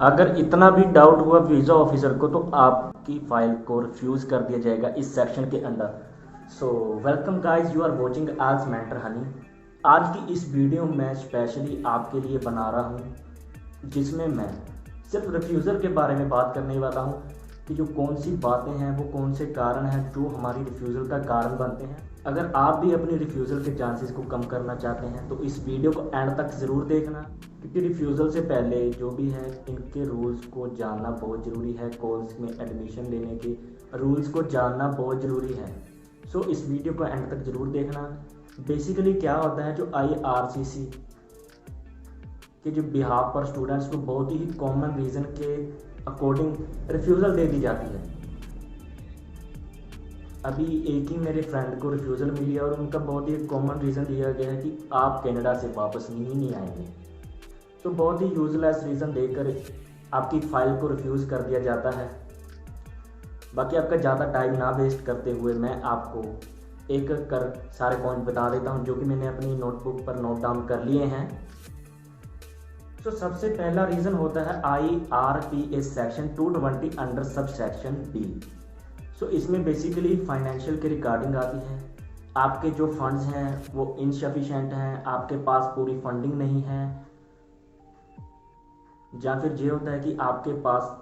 अगर इतना भी डाउट हुआ वीज़ा ऑफिसर को तो आपकी फ़ाइल को रिफ्यूज़ कर दिया जाएगा इस सेक्शन के अंडर। So welcome guys, you are watching as mentor Honey. आज की इस वीडियो में स्पेशली आपके लिए बना रहा हूँ, जिसमें मैं सिर्फ रिफ्यूज़र के बारे में बात करने वाला हूँ कि जो कौन सी बातें हैं, वो कौन से कारण हैं जो हमारी रिफ्यूज़ल का कारण बनते हैं। अगर आप भी अपनी रिफ्यूज़ल के चांसेस को कम करना चाहते हैं तो इस वीडियो को एंड तक ज़रूर देखना, क्योंकि रिफ्यूज़ल से पहले जो भी है इनके रूल्स को जानना बहुत ज़रूरी है। कॉलेज में एडमिशन लेने के रूल्स को जानना बहुत ज़रूरी है। सो इस वीडियो को एंड तक ज़रूर देखना। बेसिकली क्या होता है, जो IRCC के जो बिहाफ पर स्टूडेंट्स को बहुत ही कॉमन रीज़न के अकॉर्डिंग रिफ्यूज़ल दे दी जाती है। अभी एक ही मेरे फ्रेंड को रिफ्यूज़ल मिली है और उनका बहुत ही कॉमन रीज़न दिया गया है कि आप कनाडा से वापस नहीं आएंगे। तो बहुत ही यूजलेस रीज़न देकर आपकी फ़ाइल को रिफ्यूज़ कर दिया जाता है। बाकी आपका ज़्यादा टाइम ना वेस्ट करते हुए मैं आपको एक एक कर सारे पॉइंट बता देता हूं, जो कि मैंने अपनी नोटबुक पर नोट डाउन कर लिए हैं। तो सबसे पहला रीज़न होता है IRPA section 220 under sub section B। सो इसमें बेसिकली फाइनेंशियल के रिगार्डिंग आती है। आपके जो फंड्स हैं वो इनसफिशेंट हैं, आपके पास पूरी फंडिंग नहीं है, या फिर ये होता है कि आपके पास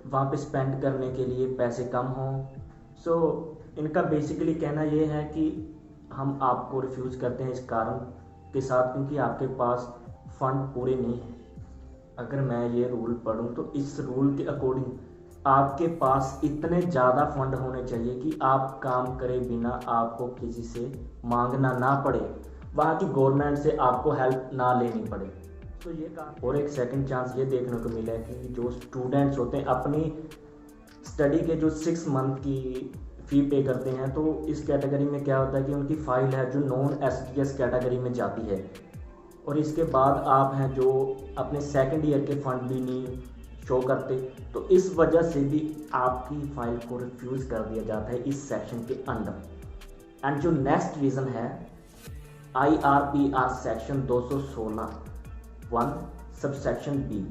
वहाँ पे स्पेंड करने के लिए पैसे कम हों। सो इनका बेसिकली कहना ये है कि हम आपको रिफ्यूज़ करते हैं इस कारण के साथ, क्योंकि आपके पास फंड पूरे नहीं हैं। अगर मैं ये रूल पढ़ूँ तो इस रूल के अकॉर्डिंग आपके पास इतने ज़्यादा फंड होने चाहिए कि आप काम करे बिना आपको किसी से मांगना ना पड़े, वहाँ की गवर्नमेंट से आपको हेल्प ना लेनी पड़े। तो ये काम। और एक सेकंड चांस ये देखने को मिला है कि जो स्टूडेंट्स होते हैं अपनी स्टडी के जो 6 मंथ की फ़ी पे करते हैं, तो इस कैटेगरी में क्या होता है कि उनकी फ़ाइल है जो नॉन STS कैटेगरी में जाती है। और इसके बाद आप हैं जो अपने सेकंड ईयर के फंड भी नहीं शो करते, तो इस वजह से भी आपकी फ़ाइल को रिफ्यूज़ कर दिया जाता है इस सेक्शन के अंडर। एंड जो नेक्स्ट रीज़न है IRPR section 216(1) sub section B।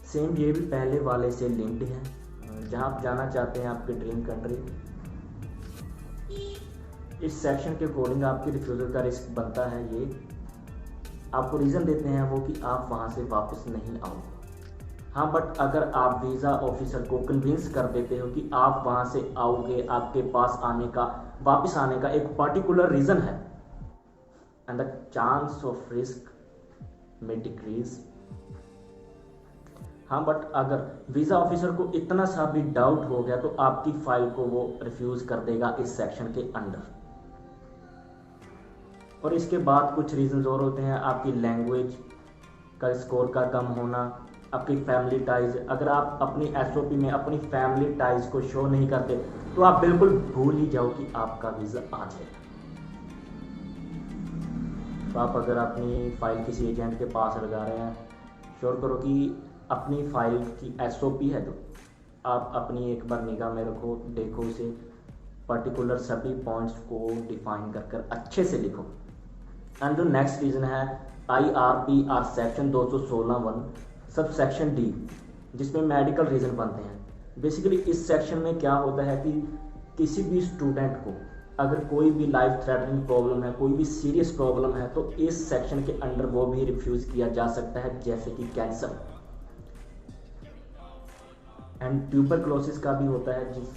Same ये भी पहले वाले से लिंक्ड है। जहाँ आप जाना चाहते हैं आपके ड्रीम कंट्री, इस सेक्शन के अकॉर्डिंग आपकी रिफ्यूज़ल का रिस्क बनता है। ये आपको रीज़न देते हैं वो कि आप वहाँ से वापस नहीं आओगे। हाँ, बट अगर आप वीज़ा ऑफिसर को कन्विंस कर देते हो कि आप वहाँ से आओगे, आपके पास आने का, वापस आने का एक पर्टिकुलर रीज़न है, and the chance of risk में डिक्रीज। हाँ, बट अगर वीज़ा ऑफिसर को इतना सा भी डाउट हो गया तो आपकी फ़ाइल को वो रिफ्यूज़ कर देगा इस सेक्शन के अंडर। और इसके बाद कुछ रीज़न्स और होते हैं, आपकी लैंग्वेज का स्कोर का कम होना, आपकी फैमिली टाइज। अगर आप अपनी SOP में अपनी फैमिली टाइज को शो नहीं करते तो आप बिल्कुल भूल ही जाओ कि आपका वीज़ा आ जाएगा। तो आप अगर अपनी फ़ाइल किसी एजेंट के पास लगा रहे हैं, श्योर करो कि अपनी फ़ाइल की SOP है जो आप अपनी एक बार निगाह में रखो, देखो उसे, पर्टिकुलर सभी पॉइंट्स को डिफाइन कर अच्छे से लिखो। एंड जो नेक्स्ट रीज़न है IRPR section 216(1) sub section D, जिसमें मेडिकल रीज़न बनते हैं। बेसिकली इस सेक्शन में क्या होता है कि किसी भी स्टूडेंट को अगर कोई भी लाइफ थ्रेटनिंग प्रॉब्लम है, कोई भी सीरियस प्रॉब्लम है, तो इस सेक्शन के अंडर वो भी रिफ्यूज़ किया जा सकता है, जैसे कि कैंसर एंड ट्यूबरक्लोसिस का भी होता है जिस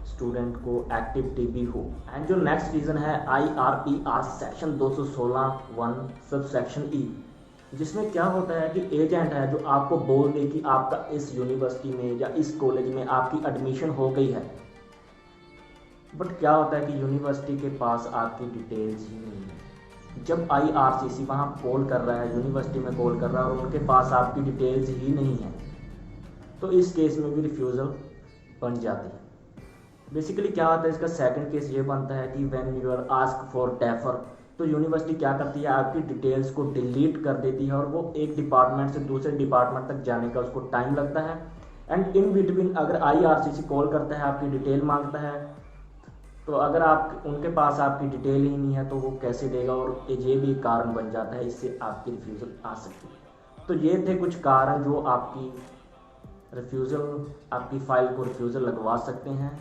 स्टूडेंट को एक्टिव TB हो। एंड जो नेक्स्ट रीज़न है IRPR section 216(1) sub section E, जिसमें क्या होता है कि एजेंट है जो आपको बोल दे कि आपका इस यूनिवर्सिटी में या इस कॉलेज में आपकी एडमिशन हो गई है, बट क्या होता है कि यूनिवर्सिटी के पास आपकी डिटेल्स ही नहीं है। जब IRCC वहाँ कॉल कर रहा है, यूनिवर्सिटी में कॉल कर रहा है और उनके पास आपकी डिटेल्स ही नहीं है, तो इस केस में भी रिफ्यूज़ल बन जाती है। बेसिकली क्या होता है, इसका सेकंड केस ये बनता है कि when you are ask for defer, तो यूनिवर्सिटी क्या करती है, आपकी डिटेल्स को डिलीट कर देती है और वो एक डिपार्टमेंट से दूसरे डिपार्टमेंट तक जाने का उसको टाइम लगता है। एंड इन बिटवीन अगर IRCC कॉल करता है, आपकी डिटेल मांगता है, तो अगर आप उनके पास आपकी डिटेल ही नहीं है तो वो कैसे देगा, और ये भी कारण बन जाता है, इससे आपकी रिफ्यूज़ल आ सकती है। तो ये थे कुछ कारण जो आपकी रिफ्यूज़ल, आपकी फ़ाइल को रिफ्यूज़ल लगवा सकते हैं।